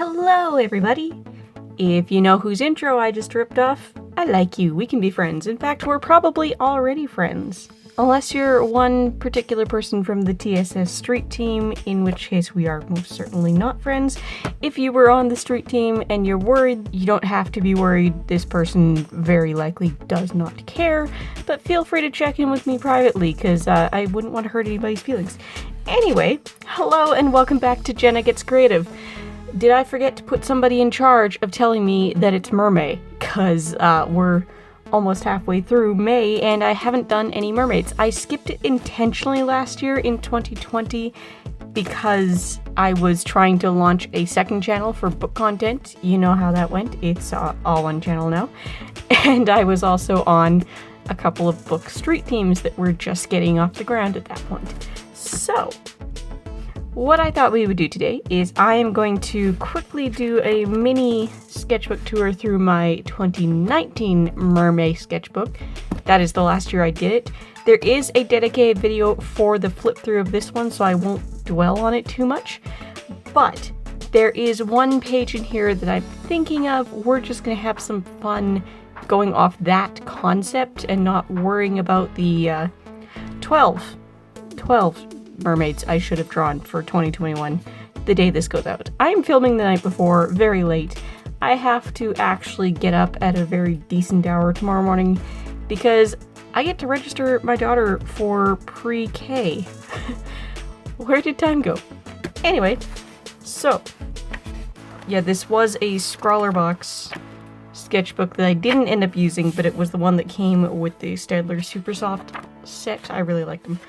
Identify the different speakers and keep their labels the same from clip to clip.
Speaker 1: Hello, everybody! If you know whose intro I just ripped off, I like you. We can be friends. In fact, we're probably already friends. Unless you're one particular person from the TSS street team, in which case we are most certainly not friends. If you were on the street team and you're worried, you don't have to be worried. This person very likely does not care, but feel free to check in with me privately, because I wouldn't want to hurt anybody's feelings. Anyway, hello and welcome back to Jenna Gets Creative. Did I forget to put somebody in charge of telling me that it's mermaid? Because we're almost halfway through May and I haven't done any mermaids. I skipped it intentionally last year in 2020 because I was trying to launch a second channel for book content. You know how that went. It's all one channel now. And I was also on a couple of book street teams that were just getting off the ground at that point. So, what I thought we would do today is I am going to quickly do a mini sketchbook tour through my 2019 mermaid sketchbook. That is the last year I did it. There is a dedicated video for the flip through of this one, so I won't dwell on it too much. But there is one page in here that I'm thinking of. We're just going to have some fun going off that concept and not worrying about the 12 mermaids I should have drawn for 2021 the day this goes out. I'm filming the night before, very late. I have to actually get up at a very decent hour tomorrow morning because I get to register my daughter for pre-K. Where did time go? Anyway, so yeah, this was a Scrawler Box sketchbook that I didn't end up using, but it was the one that came with the Staedtler Super Soft set. I really liked them.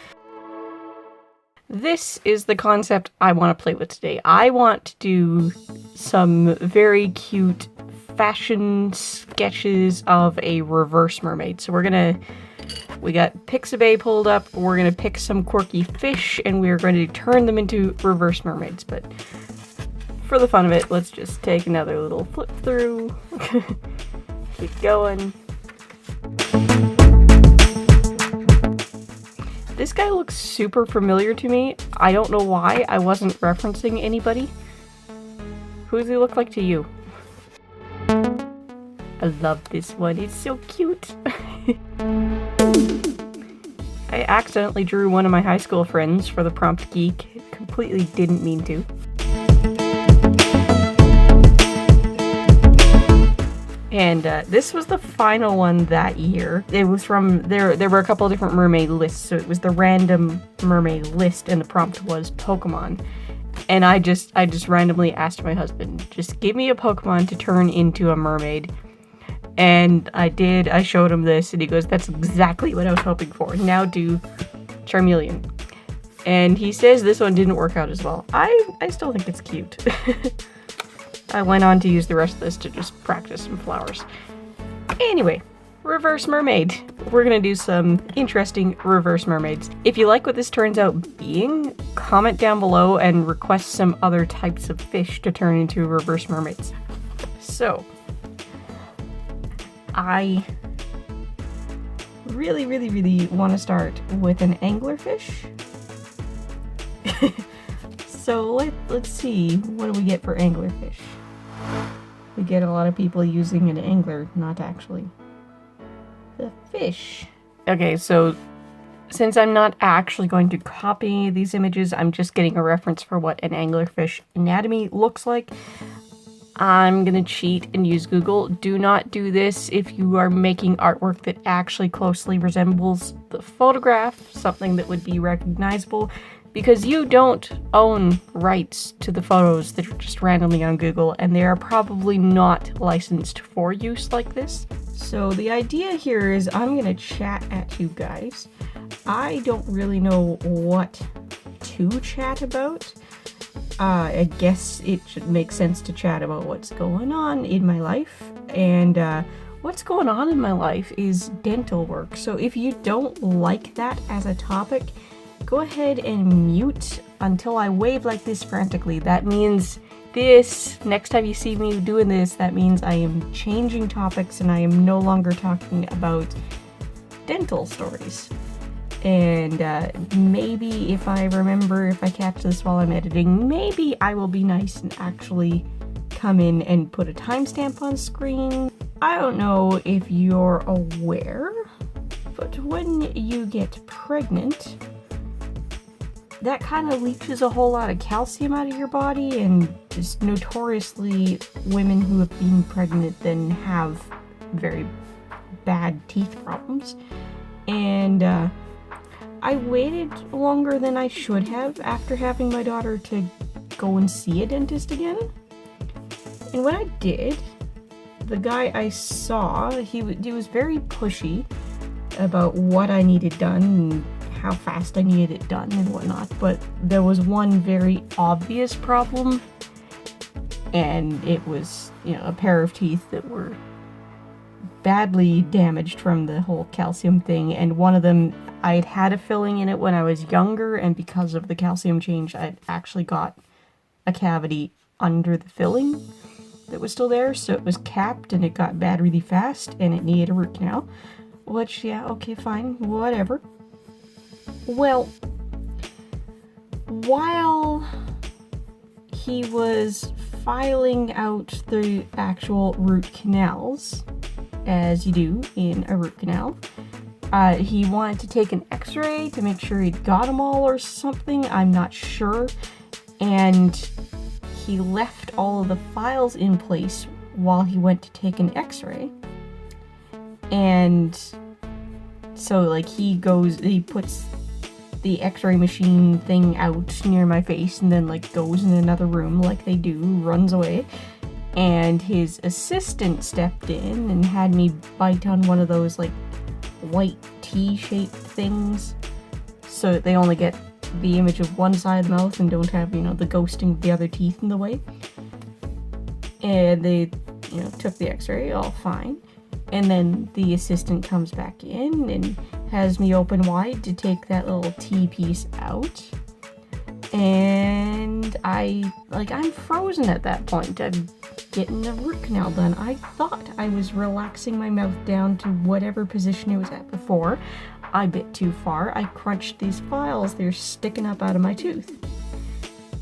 Speaker 1: This is the concept I want to play with today. I want to do some very cute fashion sketches of a reverse mermaid. So we got Pixabay pulled up, we're gonna pick some quirky fish, and we're going to turn them into reverse mermaids. But for the fun of it, let's just take another little flip through. Keep going. This guy looks super familiar to me. I don't know why I wasn't referencing anybody. Who does he look like to you? I love this one. It's so cute. I accidentally drew one of my high school friends for the Prompt Geek. Completely didn't mean to. And this was the final one that year. It was from, there were a couple of different mermaid lists, so it was the random mermaid list, and the prompt was Pokemon. And I just randomly asked my husband, just give me a Pokemon to turn into a mermaid. And I did. I showed him this, and he goes, that's exactly what I was hoping for. Now do Charmeleon. And he says this one didn't work out as well. I still think it's cute. I went on to use the rest of this to just practice some flowers. Anyway, reverse mermaid. We're gonna do some interesting reverse mermaids. If you like what this turns out being, comment down below and request some other types of fish to turn into reverse mermaids. So, I really want to start with an anglerfish. So let's see, what do we get for anglerfish? We get a lot of people using an angler, not actually the fish. Okay, so since I'm not actually going to copy these images, I'm just getting a reference for what an anglerfish anatomy looks like. I'm gonna cheat and use Google. Do not do this if you are making artwork that actually closely resembles the photograph, something that would be recognizable, because you don't own rights to the photos that are just randomly on Google, and they are probably not licensed for use like this. So the idea here is I'm gonna chat at you guys. I don't really know what to chat about. I guess it should make sense to chat about what's going on in my life, and what's going on in my life is dental work. So if you don't like that as a topic, go ahead and mute until I wave like this frantically. That means this, next time you see me doing this, that means I am changing topics and I am no longer talking about dental stories. And maybe if I catch this while I'm editing, maybe I will be nice and actually come in and put a timestamp on screen. I don't know if you're aware, but when you get pregnant, that kind of leaches a whole lot of calcium out of your body, and just notoriously women who have been pregnant then have very bad teeth problems. And I waited longer than I should have after having my daughter to go and see a dentist again. And when I did, the guy I saw, he was very pushy about what I needed done and how fast I needed it done and whatnot, but there was one very obvious problem, and it was, a pair of teeth that were badly damaged from the whole calcium thing, and one of them, I'd had a filling in it when I was younger, and because of the calcium change, I'd actually got a cavity under the filling that was still there, so it was capped, and it got bad really fast, and it needed a root canal, which, yeah, okay, fine, whatever. Well, while he was filing out the actual root canals, as you do in a root canal, he wanted to take an x-ray to make sure he'd got them all or something, I'm not sure, and he left all of the files in place while he went to take an x-ray. And so, like, he puts the x-ray machine thing out near my face and then, like, goes in another room like they do, runs away. And his assistant stepped in and had me bite on one of those, like, white T-shaped things, so that they only get the image of one side of the mouth and don't have, the ghosting of the other teeth in the way. And they, took the x-ray, all fine. And then the assistant comes back in and has me open wide to take that little T-piece out. And I'm frozen at that point. I'm getting a root canal done. I thought I was relaxing my mouth down to whatever position it was at before. I bit too far. I crunched these files. They're sticking up out of my tooth.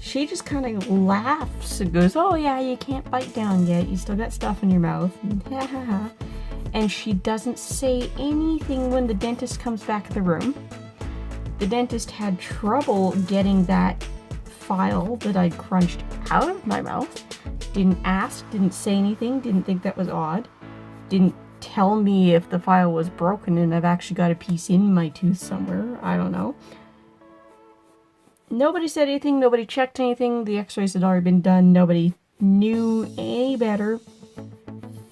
Speaker 1: She just kind of laughs and goes, "Oh yeah, you can't bite down yet. You still got stuff in your mouth." Ha ha ha. And she doesn't say anything when the dentist comes back in the room. The dentist had trouble getting that file that I crunched out of my mouth. Didn't ask, didn't say anything, didn't think that was odd. Didn't tell me if the file was broken and I've actually got a piece in my tooth somewhere. I don't know. Nobody said anything, nobody checked anything. The x-rays had already been done. Nobody knew any better.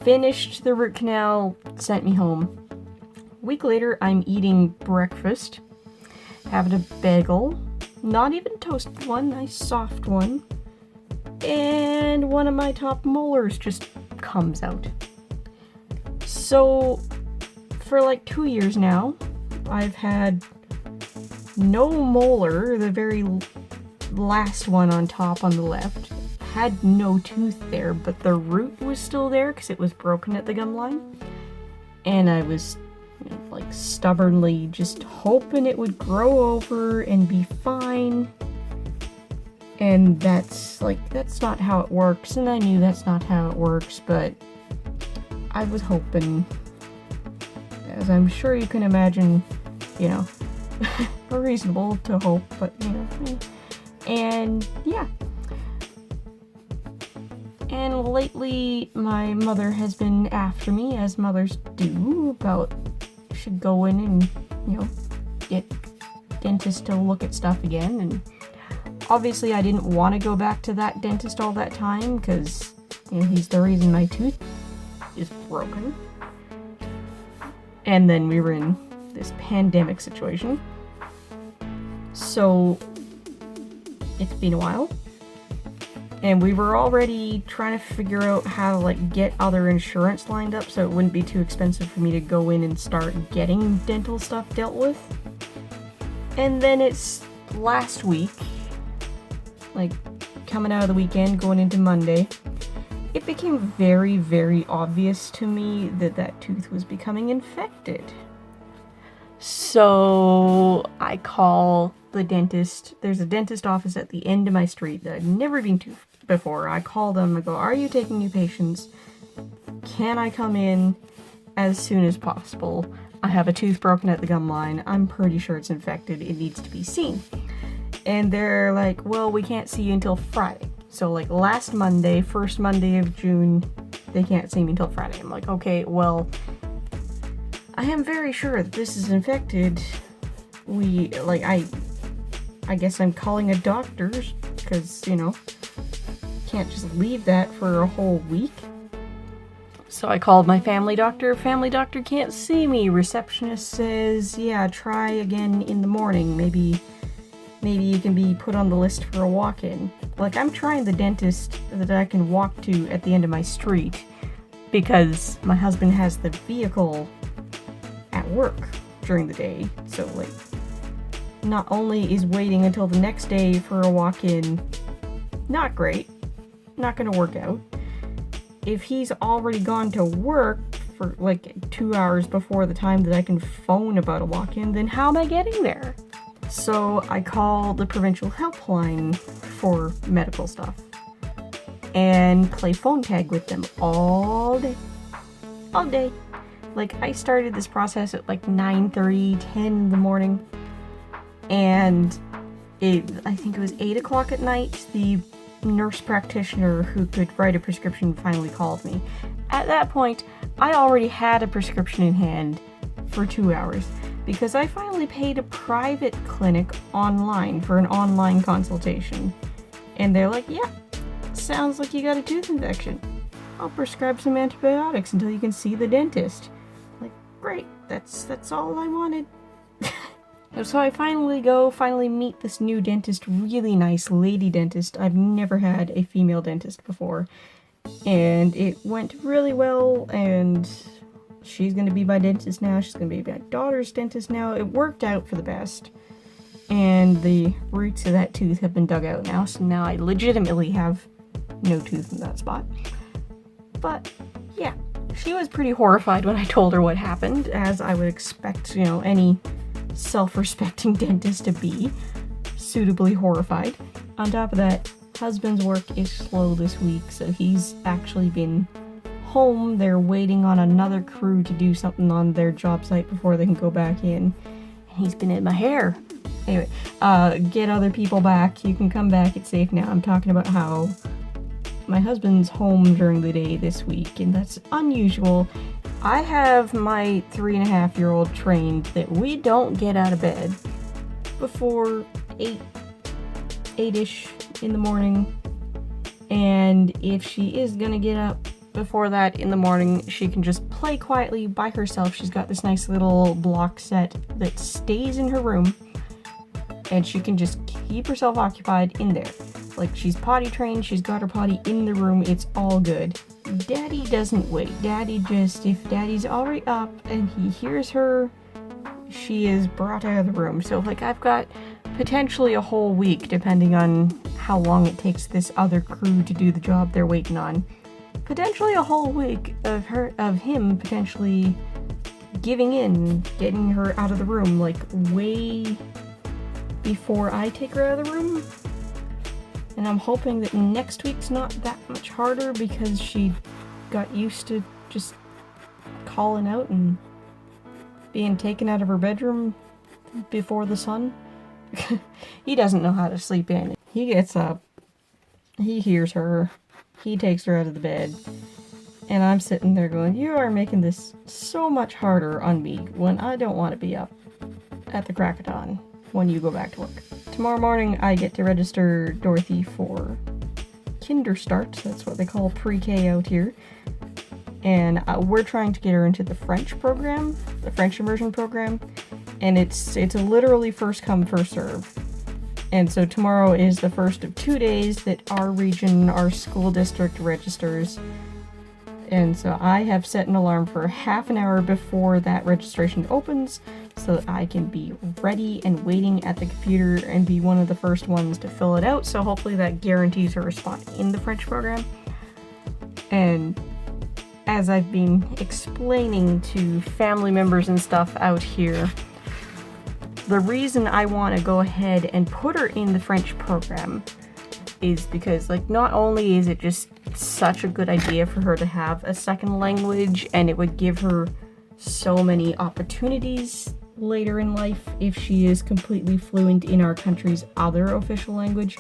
Speaker 1: Finished the root canal, sent me home. A week later, I'm eating breakfast, having a bagel, not even toasted one, nice soft one, and one of my top molars just comes out. So, for like 2 years now, I've had no molar, the very last one on top on the left. Had no tooth there, but the root was still there because it was broken at the gum line. And I was stubbornly just hoping it would grow over and be fine. And that's not how it works, and I knew that's not how it works, but I was hoping, as I'm sure you can imagine, reasonable to hope, but and yeah. And lately, my mother has been after me, as mothers do, about should go in and, get dentist to look at stuff again. And obviously, I didn't want to go back to that dentist all that time, because he's the reason my tooth is broken. And then we were in this pandemic situation. So, it's been a while. And we were already trying to figure out how to get other insurance lined up so it wouldn't be too expensive for me to go in and start getting dental stuff dealt with. And then it's last week, coming out of the weekend, going into Monday, it became very, very obvious to me that that tooth was becoming infected. So I call the dentist. There's a dentist office at the end of my street that I've never been to before. I call them, I go, are you taking new patients? Can I come in as soon as possible? I have a tooth broken at the gum line. I'm pretty sure it's infected. It needs to be seen. And they're like, well, we can't see you until Friday. So like last Monday, first Monday of June, they can't see me until Friday. I'm like, okay, well, I am very sure that this is infected. I guess I'm calling a doctor's because, can't just leave that for a whole week. So I called my family doctor. Family doctor can't see me. Receptionist says, yeah, try again in the morning. Maybe you can be put on the list for a walk-in. Like, I'm trying the dentist that I can walk to at the end of my street because my husband has the vehicle at work during the day. So, like, not only is waiting until the next day for a walk-in not great, not gonna work out. If he's already gone to work for like 2 hours before the time that I can phone about a walk-in, then how am I getting there? So I call the provincial helpline for medical stuff and play phone tag with them all day. All day. Like, I started this process at like 9:30, 10 in the morning, and I think it was 8 o'clock at night, the nurse practitioner who could write a prescription finally called me. At that point, I already had a prescription in hand for 2 hours because I finally paid a private clinic online for an online consultation. And they're like, yeah, sounds like you got a tooth infection. I'll prescribe some antibiotics until you can see the dentist. Like, great, that's all I wanted. So I finally meet this new dentist, really nice lady dentist. I've never had a female dentist before. And it went really well, and she's gonna be my dentist now. She's gonna be my daughter's dentist now. It worked out for the best. And the roots of that tooth have been dug out now, so now I legitimately have no tooth in that spot. But, yeah, she was pretty horrified when I told her what happened, as I would expect, any self-respecting dentist to be. Suitably horrified. On top of that, husband's work is slow this week, so he's actually been home. They're waiting on another crew to do something on their job site before they can go back in. And he's been in my hair. Anyway, get other people back. You can come back. It's safe now. I'm talking about how my husband's home during the day this week, and that's unusual. I have my 3.5-year-old trained that we don't get out of bed before 8-ish in the morning. And if she is gonna get up before that in the morning, she can just play quietly by herself. She's got this nice little block set that stays in her room, and she can just keep herself occupied in there. Like, she's potty trained, she's got her potty in the room, it's all good. Daddy doesn't wait. If Daddy's already up and he hears her, she is brought out of the room. So, like, I've got potentially a whole week, depending on how long it takes this other crew to do the job they're waiting on. Potentially a whole week of him potentially giving in, getting her out of the room, like, way before I take her out of the room. And I'm hoping that next week's not that much harder because she got used to just calling out and being taken out of her bedroom before the sun. He doesn't know how to sleep in. He gets up, he hears her, he takes her out of the bed, and I'm sitting there going, you are making this so much harder on me when I don't want to be up at the crack of dawn when you go back to work. Tomorrow morning, I get to register Dorothy for Kinderstart. That's what they call pre-K out here. And we're trying to get her into the French program, the French immersion program. And it's literally first come, first serve. And so tomorrow is the first of 2 days that our region, our school district registers. And so I have set an alarm for half an hour before that registration opens, so that I can be ready and waiting at the computer and be one of the first ones to fill it out. So hopefully that guarantees her a spot in the French program. And as I've been explaining to family members and stuff out here, the reason I want to go ahead and put her in the French program is because, like, not only is it just such a good idea for her to have a second language, and it would give her so many opportunities later in life if she is completely fluent in our country's other official language,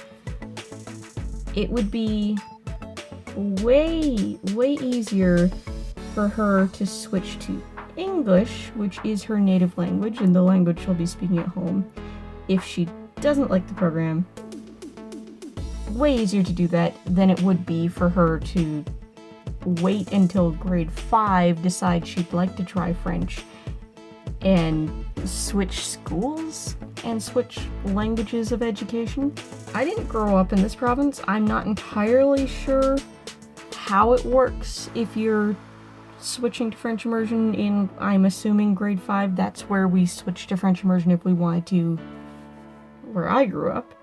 Speaker 1: it would be way easier for her to switch to English, which is her native language and the language she'll be speaking at home. If she doesn't like the program, way easier to do that than it would be for her to wait until grade 5, decide she'd like to try French, and switch schools and switch languages of education. I didn't grow up in this province. I'm not entirely sure how it works if you're switching to French immersion in, I'm assuming, grade 5. That's where we switch to French immersion if we wanted to, where I grew up.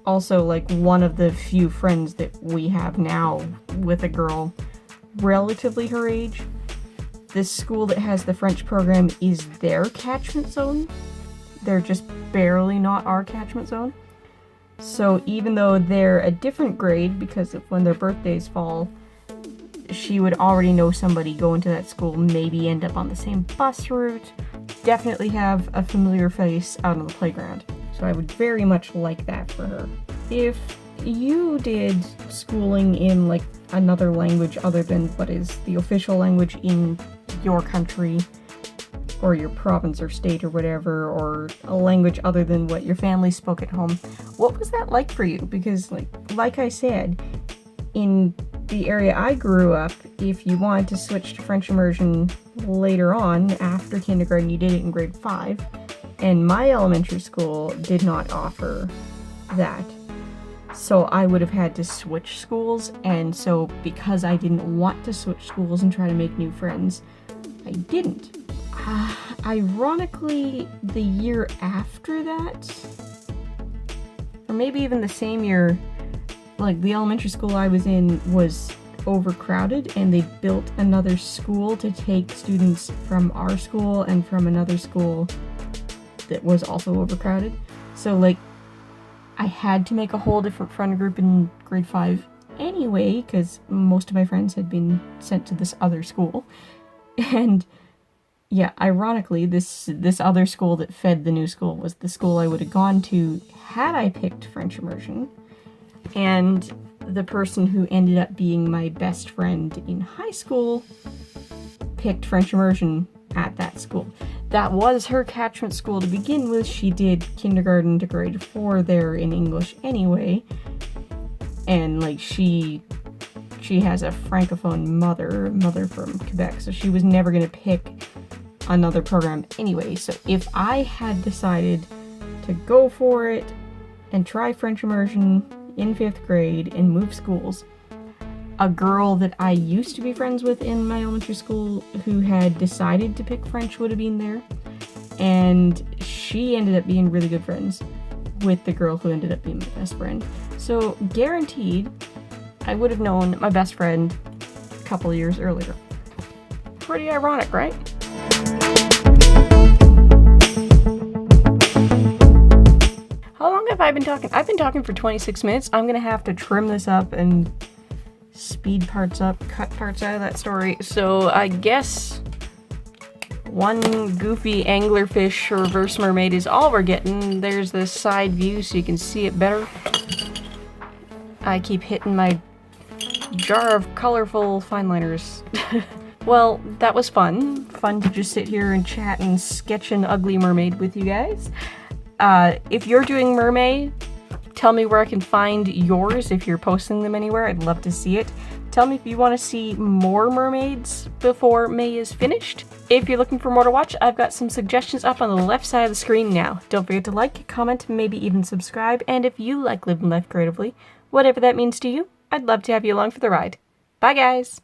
Speaker 1: Also, like, one of the few friends that we have now with a girl relatively her age. This school that has the French program is their catchment zone. They're just barely not our catchment zone. So even though they're a different grade because of when their birthdays fall, she would already know somebody going to that school, maybe end up on the same bus route, definitely have a familiar face out on the playground. So I would very much like that for her. If you did schooling in, like, another language other than what is the official language in your country, or your province or state or whatever, or a language other than what your family spoke at home, what was that like for you? Because, like I said, in the area I grew up, if you wanted to switch to French immersion later on, after kindergarten, you did it in grade 5. And my elementary school did not offer that. So I would have had to switch schools, and so because I didn't want to switch schools and try to make new friends, I didn't. Ironically, the year after that, or maybe even the same year, like, the elementary school I was in was overcrowded, and they built another school to take students from our school and from another school that was also overcrowded. So, like, I had to make a whole different friend group in grade 5 anyway, because most of my friends had been sent to this other school. And yeah, ironically, this other school that fed the new school was the school I would have gone to had I picked French immersion. And the person who ended up being my best friend in high school picked French immersion at that school. That was her catchment school to begin with. She did kindergarten to grade 4 there in English anyway. And, like, she has a francophone mother from Quebec, so she was never going to pick another program anyway. So if I had decided to go for it and try French immersion in 5th grade and move schools, a girl that I used to be friends with in my elementary school who had decided to pick French would have been there, and she ended up being really good friends with the girl who ended up being my best friend. So guaranteed, I would have known my best friend a couple of years earlier. Pretty ironic, right? How long have I been talking? I've been talking for 26 minutes. I'm gonna have to trim this up and speed parts up, cut parts out of that story. So I guess one goofy anglerfish reverse mermaid is all we're getting. There's the side view so you can see it better. I keep hitting my jar of colorful fine liners. Well, that was fun. Fun to just sit here and chat and sketch an ugly mermaid with you guys. If you're doing mermaid, tell me where I can find yours if you're posting them anywhere. I'd love to see it. Tell me if you want to see more mermaids before May is finished. If you're looking for more to watch, I've got some suggestions up on the left side of the screen now. Don't forget to like, comment, maybe even subscribe. And if you like living life creatively, whatever that means to you, I'd love to have you along for the ride. Bye, guys!